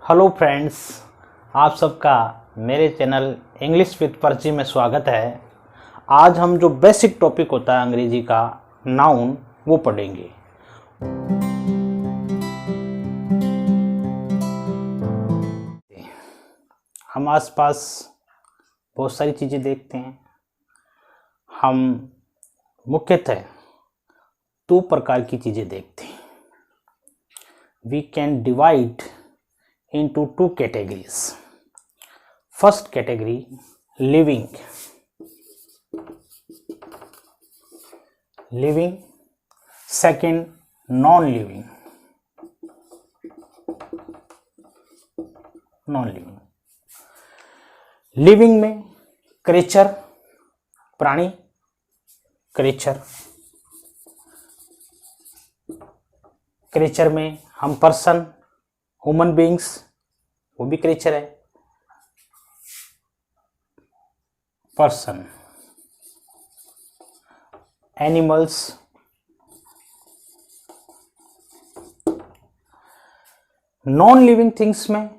Hello friends, आप सबका मेरे चैनल इंग्लिश विद पर्ची में स्वागत है। आज हम जो बेसिक टॉपिक होता है अंग्रेजी का नाउन वो पढ़ेंगे। हम आसपास बहुत सारी चीज़ें देखते हैं। हम मुख्यतः दो प्रकार की चीज़ें देखते हैं। We can divide into two categories. First category, living. Second, non-living. Living में क्रिएचर, प्राणी, क्रिएचर में हम पर्सन, ह्यूमन बीइंग्स, वो भी क्रिएचर है। Person, animals, non living things में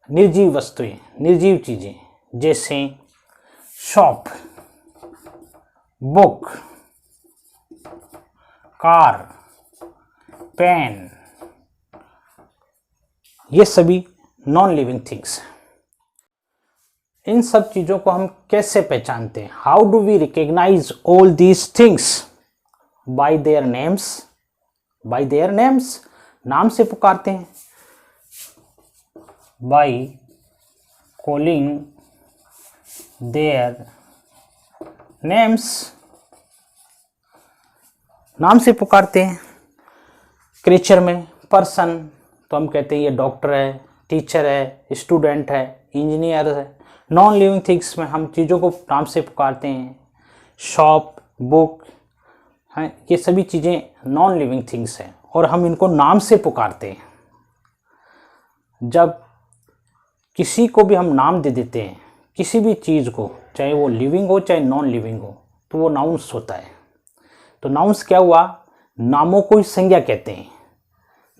निर्जीव वस्तुएं, निर्जीव चीजें जैसे शॉप, बुक, कार, पेन, ये सभी नॉन लिविंग थिंग्स हैं। इन सब चीज़ों को हम कैसे पहचानते हैं? How do we recognise all these things? By their names. By their names, नाम से पुकारते हैं। बाय कॉलिंग देयर नेम्स, नाम से पुकारते हैं। क्रिएचर में पर्सन तो हम कहते हैं ये डॉक्टर है, टीचर है, स्टूडेंट है, इंजीनियर है। नॉन लिविंग थिंग्स में हम चीज़ों को नाम से पुकारते हैं। शॉप, बुक हैं, ये सभी चीज़ें नॉन लिविंग थिंग्स हैं और हम इनको नाम से पुकारते हैं। जब किसी को भी हम नाम दे देते हैं, किसी भी चीज़ को, चाहे वो लिविंग हो चाहे नॉन लिविंग हो, तो वो नाउंस होता है। तो नाउंस क्या हुआ? नामों को ही संज्ञा कहते हैं।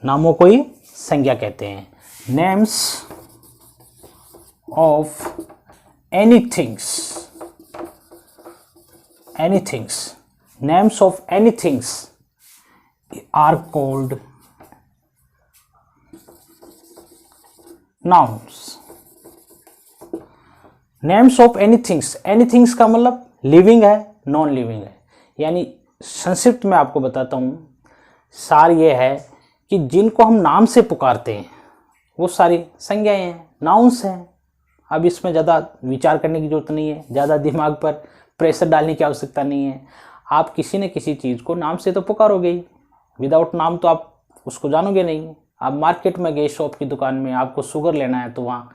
नामों को ही संज्ञा कहते हैं। Names of anythings, names of anythings are called nouns. Names of anythings, anythings का मतलब लिविंग है, नॉन लिविंग है। यानी संक्षिप्त में आपको बताता हूं, सार ये है कि जिनको हम नाम से पुकारते हैं वो सारी संज्ञाएं हैं, नाउंस हैं। अब इसमें ज़्यादा विचार करने की जरूरत नहीं है, ज़्यादा दिमाग पर प्रेशर डालने की आवश्यकता नहीं है। आप किसी न किसी चीज़ को नाम से तो पुकारोगे ही, विदाउट नाम तो आप उसको जानोगे नहीं। आप मार्केट में गए, शॉप की दुकान में, आपको शुगर लेना है तो वहाँ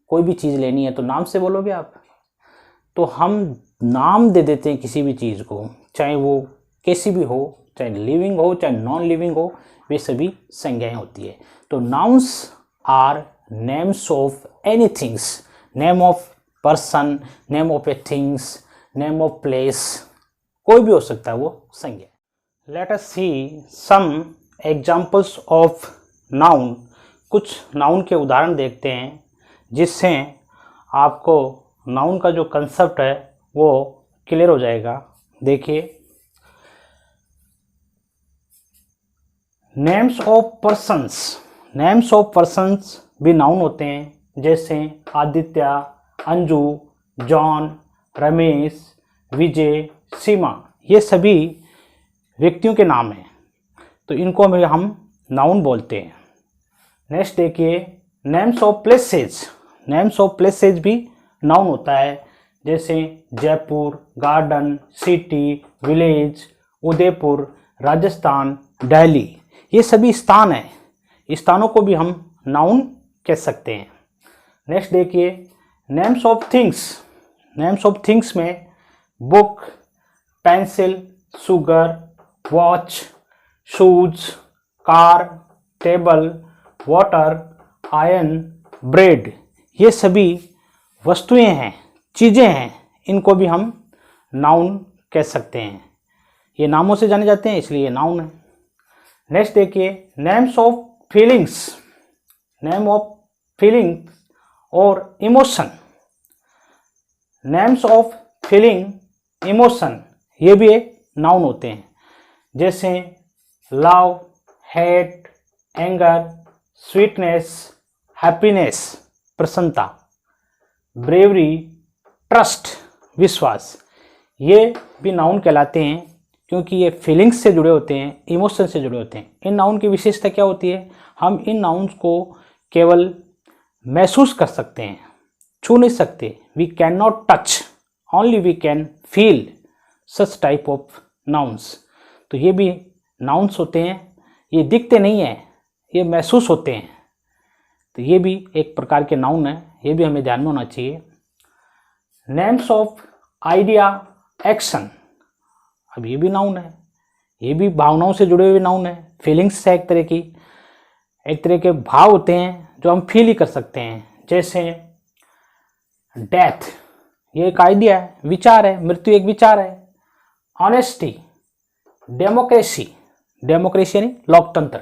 कोई भी चीज़ लेनी है तो नाम से बोलोगे आप। तो हम नाम दे देते हैं किसी भी चीज़ को, चाहे वो कैसी भी हो, चाहे लिविंग हो चाहे नॉन लिविंग हो, वे सभी संज्ञाएं होती है। तो nouns are names of anythings, name of person, name of a things, name of place, कोई भी हो सकता है वो संज्ञा। Let us see some examples of noun. कुछ नाउन के उदाहरण देखते हैं जिससे आपको नाउन का जो कंसेप्ट है वो क्लियर हो जाएगा। देखिए, names of persons, names of persons भी नाउन होते हैं जैसे आदित्य, अंजू, जॉन, रमेश, विजय, सीमा, ये सभी व्यक्तियों के नाम हैं, तो इनको हम नाउन बोलते हैं। नेक्स्ट देखिए, names of places, names of places भी नाउन होता है जैसे Jaipur, garden, city, village, Udaipur, Rajasthan, Delhi, ये सभी स्थान हैं। स्थानों को भी हम नाउन कह सकते हैं। नेक्स्ट देखिए, names of things, names of things में book, pencil, sugar, watch, shoes, car, table, water, iron, bread, ये सभी वस्तुएं हैं, चीज़ें हैं, इनको भी हम नाउन कह सकते हैं। ये नामों से जाने जाते हैं इसलिए नाउन है। नेक्स्ट देखिए, names of feelings, name of feeling और emotion. Names of feeling emotion ये भी एक नाउन होते हैं, जैसे love, hate, anger, sweetness, happiness, प्रसन्नता, ब्रेवरी, ट्रस्ट, विश्वास, ये भी नाउन कहलाते हैं क्योंकि ये फीलिंग्स से जुड़े होते हैं, इमोशन से जुड़े होते हैं। इन नाउन की विशेषता क्या होती है? हम इन नाउन्स को केवल महसूस कर सकते हैं, छू नहीं सकते। We can not touch, only we can feel such type of nouns. तो ये भी नाउन्स होते हैं, ये दिखते नहीं हैं, ये महसूस होते हैं। तो ये भी एक प्रकार के नाउन है, ये भी हमें ध्यान में होना चाहिए। नेम्स ऑफ आइडिया, एक्शन, अब ये भी नाउन है, ये भी भावनाओं से जुड़े हुए नाउन है। फीलिंग्स है एक तरह के भाव होते हैं जो हम फील ही कर सकते हैं, जैसे डेथ, ये एक आइडिया है, विचार है, मृत्यु एक विचार है। ऑनेस्टी, डेमोक्रेसी, डेमोक्रेसी यानी लोकतंत्र,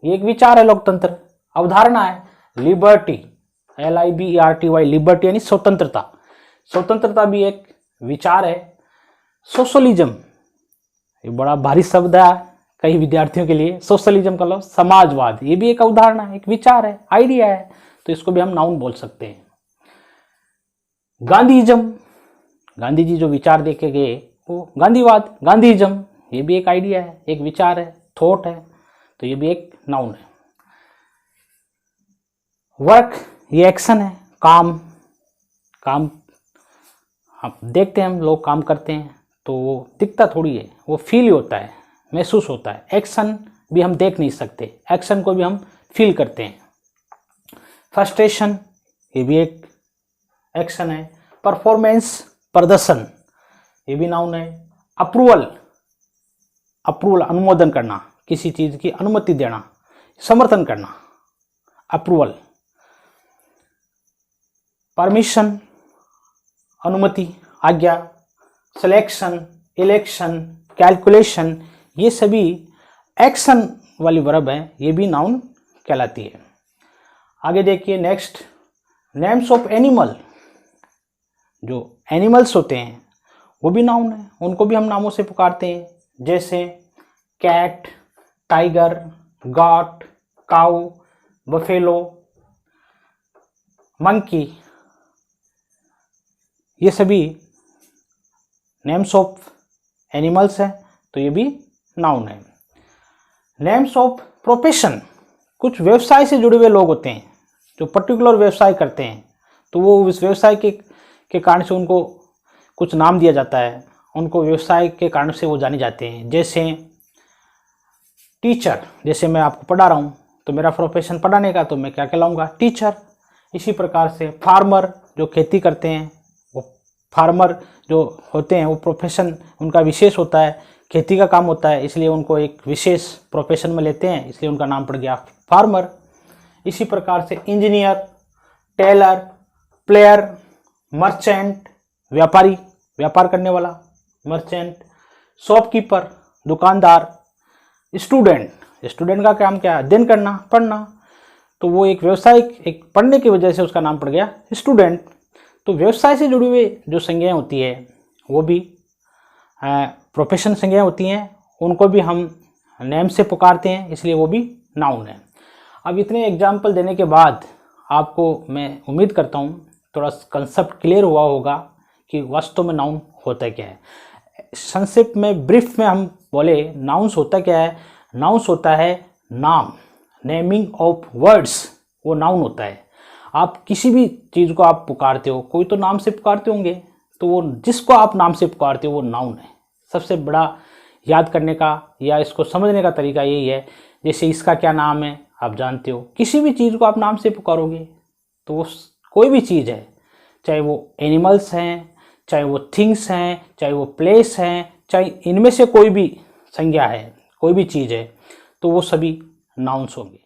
ये एक विचार है, लोकतंत्र। अवधारणा है लिबर्टी, LIBERTY, लिबर्टी यानी स्वतंत्रता, स्वतंत्रता भी एक विचार है। सोशलिज्म, ये बड़ा भारी शब्द है कई विद्यार्थियों के लिए। सोशलिज्म का मतलब समाजवाद, ये भी एक अवधारणा है, एक विचार है, आइडिया है, तो इसको भी हम नाउन बोल सकते हैं। गांधीइज्म, गांधी जी जो विचार देके गए वो गांधीवाद, गांधीइज्म, ये भी एक आइडिया है, एक विचार है, थॉट है, तो ये भी एक नाउन है। वर्क, ये एक्शन है, काम, काम आप देखते हैं, हम लोग काम करते हैं तो वो दिखता थोड़ी है, वो फील ही होता है, महसूस होता है। एक्शन भी हम देख नहीं सकते, एक्शन को भी हम फील करते हैं। फ्रस्ट्रेशन, ये भी एक एक्शन है। परफॉर्मेंस, प्रदर्शन, ये भी नाउन है। अप्रूवल, अप्रूवल अनुमोदन करना, किसी चीज की अनुमति देना, समर्थन करना, अप्रूवल। परमिशन, अनुमति, आज्ञा। सिलेक्शन, इलेक्शन, कैलकुलेशन, ये सभी एक्शन वाली वर्ब है, ये भी नाउन कहलाती है। आगे देखिए नेक्स्ट, नेम्स ऑफ एनिमल, जो एनिमल्स होते हैं वो भी नाउन है, उनको भी हम नामों से पुकारते हैं, जैसे कैट, टाइगर, गॉट, काऊ, बफेलो, मंकी, ये सभी नेम्स ऑफ एनिमल्स है, तो ये भी नाउन है। नेम्स ऑफ प्रोफेशन, कुछ व्यवसाय से जुड़े हुए लोग होते हैं जो पर्टिकुलर व्यवसाय करते हैं, तो वो उस व्यवसाय के कारण से उनको कुछ नाम दिया जाता है, उनको व्यवसाय के कारण से वो जाने जाते हैं। जैसे टीचर, जैसे मैं आपको पढ़ा रहा हूँ तो मेरा प्रोफेशन पढ़ाने का, तो मैं क्या कहलाऊँगा? टीचर। इसी प्रकार से फार्मर, जो खेती करते हैं, वो फार्मर जो होते हैं वो प्रोफेशन उनका विशेष होता है, खेती का काम होता है, इसलिए उनको एक विशेष प्रोफेशन में लेते हैं, इसलिए उनका नाम पड़ गया फार्मर। इसी प्रकार से इंजीनियर, टेलर, प्लेयर, मर्चेंट, व्यापारी, व्यापार करने वाला, मर्चेंट। शॉपकीपर, दुकानदार। स्टूडेंट, स्टूडेंट का काम क्या है? अध्ययन करना, पढ़ना, तो वो एक व्यवसाय, एक पढ़ने की वजह से उसका नाम पड़ गया स्टूडेंट। तो व्यवसाय से जुड़ी हुई जो संज्ञाएं होती है वो भी प्रोफेशन संज्ञाएं होती हैं, उनको भी हम नेम से पुकारते हैं, इसलिए वो भी नाउन है। अब इतने एग्जाम्पल देने के बाद आपको मैं उम्मीद करता हूँ थोड़ा कंसेप्ट क्लियर हुआ होगा कि वास्तव में नाउन होता क्या है। संक्षिप्त में, ब्रीफ में हम बोले नाउन्स होता क्या है? नाउन्स होता है नाम, नेमिंग ऑफ वर्ड्स, वो नाउन होता है। आप किसी भी चीज़ को आप पुकारते हो, कोई तो नाम से पुकारते होंगे, तो वो जिसको आप नाम से पुकारते हो वो नाउन है। सबसे बड़ा याद करने का या इसको समझने का तरीका यही है, जैसे इसका क्या नाम है आप जानते हो, किसी भी चीज़ को आप नाम से पुकारोगे तो वो कोई भी चीज़ है, चाहे वो एनिमल्स हैं, चाहे वो थिंग्स हैं, चाहे वो प्लेस हैं, चाहे इनमें से कोई भी संज्ञा है, कोई भी चीज़ है, तो वो सभी नाउन्स होंगे।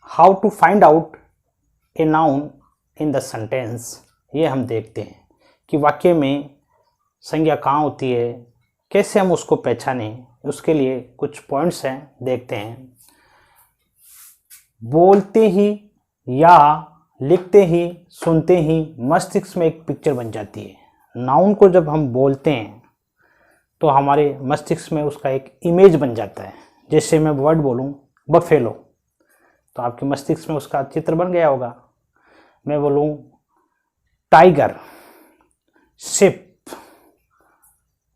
How to find out a noun in the sentence, ये हम देखते हैं कि वाक्य में संज्ञा कहाँ होती है, कैसे हम उसको पहचानें। उसके लिए कुछ पॉइंट्स हैं, देखते हैं। बोलते ही या लिखते ही सुनते ही मस्तिष्क में एक पिक्चर बन जाती है। नाउन को जब हम बोलते हैं तो हमारे मस्तिष्क में उसका एक इमेज बन जाता है। जैसे मैं वर्ड बोलूं बफेलो, तो आपके मस्तिष्क में उसका चित्र बन गया होगा। मैं बोलूं tiger, ship,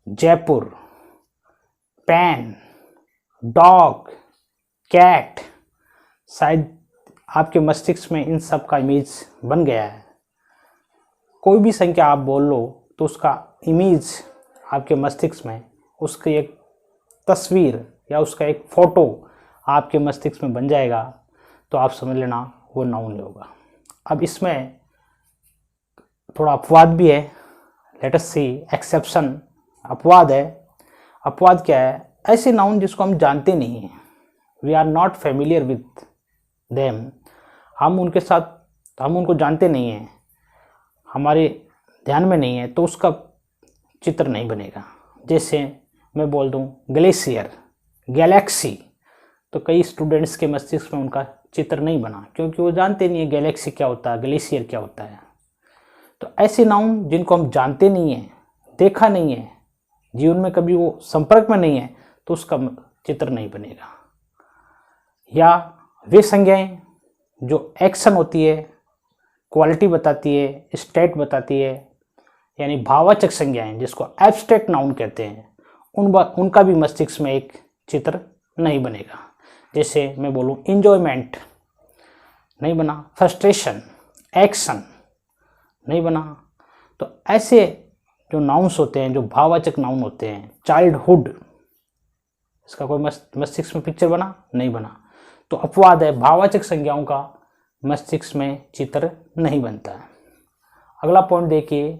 Jaipur, pen, dog, cat, शायद आपके मस्तिष्क में इन सब का इमेज बन गया है। कोई भी संख्या आप बोल लो तो उसका इमेज आपके मस्तिष्क में, उसकी एक तस्वीर या उसका एक फ़ोटो आपके मस्तिष्क में बन जाएगा, तो आप समझ लेना वो नाउन होगा। अब इसमें थोड़ा अपवाद भी है। लेट अस सी एक्सेप्शन। अपवाद है। अपवाद क्या है? ऐसे नाउन जिसको हम जानते नहीं हैं, we are not familiar with them, हम उनको जानते नहीं हैं, हमारे ध्यान में नहीं है, तो उसका चित्र नहीं बनेगा। जैसे मैं बोल दूं ग्लेशियर, गैलेक्सी, तो कई स्टूडेंट्स के मस्तिष्क में उनका चित्र नहीं बना, क्योंकि वो जानते नहीं है गैलेक्सी क्या होता है, ग्लेशियर क्या होता है। तो ऐसे नाउन जिनको हम जानते नहीं हैं, देखा नहीं है, जीवन में कभी वो संपर्क में नहीं है, तो उसका चित्र नहीं बनेगा। या वे संज्ञाएं जो एक्शन होती है, क्वालिटी बताती है, स्टेट बताती है, यानी भाववाचक संज्ञाएं जिसको एब्स्ट्रैक्ट नाउन कहते हैं, उनका भी मस्तिष्क में एक चित्र नहीं बनेगा। जैसे मैं बोलूं इंजॉयमेंट, नहीं बना। फ्रस्ट्रेशन, एक्शन, नहीं बना। तो ऐसे जो नाउन्स होते हैं, जो भाववाचक नाउन होते हैं, चाइल्डहुड, इसका कोई मस्तिष्क में पिक्चर बना? नहीं बना। तो अपवाद है, भाववाचक संज्ञाओं का मस्तिष्क में चित्र नहीं बनता है। अगला पॉइंट देखिए,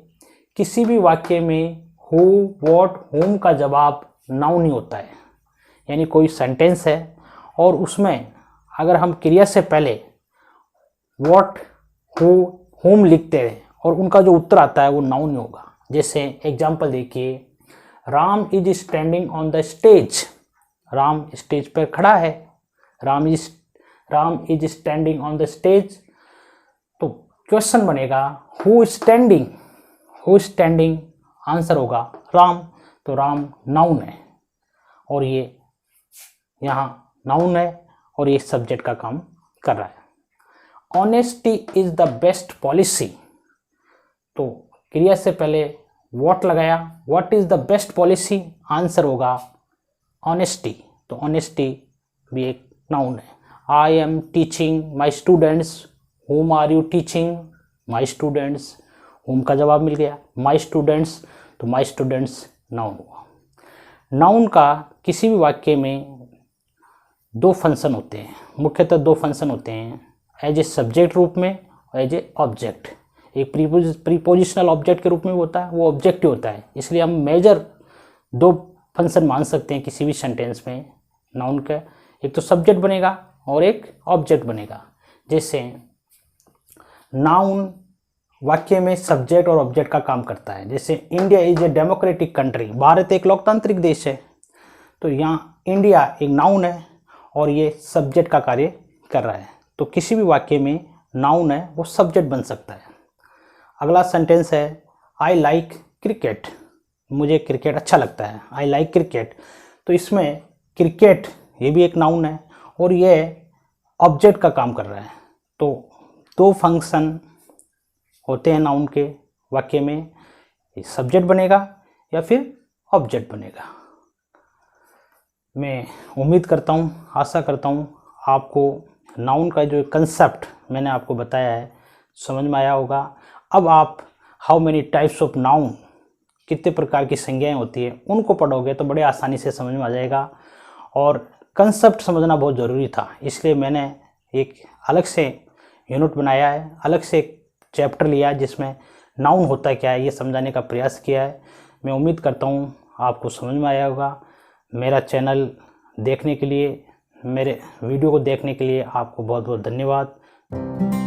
किसी भी वाक्य में हु, व्हाट, हुम का जवाब नाउन ही होता है। यानी कोई सेंटेंस है और उसमें अगर हम क्रिया से पहले व्हाट, हु, हुम लिखते हैं और उनका जो उत्तर आता है वो नाउन ही होगा। जैसे एग्जाम्पल देखिए, Ram is standing on the stage, Ram stage पर खड़ा है। Ram is standing on the stage, तो क्वेश्चन बनेगा who standing, who standing, answer होगा राम। तो राम नाउन है और ये यहाँ नाउन है और ये सब्जेक्ट का काम कर रहा है। Honesty is the best policy, तो क्रिया से पहले व्हाट लगाया, what is the best policy, answer होगा ऑनेस्टी। तो ऑनेस्टी भी एक नाउन है। I am teaching my students, whom are you teaching, my students, whom का जवाब मिल गया, माई स्टूडेंट्स, तो माई स्टूडेंट्स नाउन हुआ। नाउन का किसी भी वाक्य में दो फंक्शन होते हैं, मुख्यतः दो फंक्शन होते हैं, एज ए सब्जेक्ट रूप में और एज ए ऑब्जेक्ट। एक प्रीपोजिशनल ऑब्जेक्ट के रूप में होता है, वो ऑब्जेक्ट ही होता है, इसलिए हम मेजर दो फंक्शन मान सकते हैं किसी भी सेंटेंस में नाउन का, एक तो सब्जेक्ट बनेगा और एक ऑब्जेक्ट बनेगा। जैसे नाउन वाक्य में सब्जेक्ट और ऑब्जेक्ट का काम करता है। जैसे India is a democratic country, Bharat एक लोकतांत्रिक देश है, तो यहाँ इंडिया एक नाउन है और ये सब्जेक्ट का कार्य कर रहा है। तो किसी भी वाक्य में नाउन है वो सब्जेक्ट बन सकता है। अगला सेंटेंस है आई लाइक क्रिकेट, मुझे क्रिकेट अच्छा लगता है, आई लाइक क्रिकेट, तो इसमें क्रिकेट ये भी एक नाउन है और ये ऑब्जेक्ट का काम कर रहा है। तो दो फंक्शन होते हैं नाउन के वाक्य में, सब्जेक्ट बनेगा या फिर ऑब्जेक्ट बनेगा। मैं उम्मीद करता हूँ, आशा करता हूँ आपको नाउन का जो कंसेप्ट मैंने आपको बताया है समझ में आया होगा। अब आप how many types of noun, कितने प्रकार की संज्ञाएं होती है, उनको पढ़ोगे तो बड़े आसानी से समझ में आ जाएगा। और कंसेप्ट समझना बहुत ज़रूरी था, इसलिए मैंने एक अलग से यूनिट बनाया है, अलग से एक चैप्टर लिया है जिसमें नाउन होता क्या है ये समझाने का प्रयास किया है। मैं उम्मीद करता हूँ आपको समझ में आया होगा। मेरा चैनल देखने के लिए, मेरे वीडियो को देखने के लिए आपको बहुत बहुत धन्यवाद।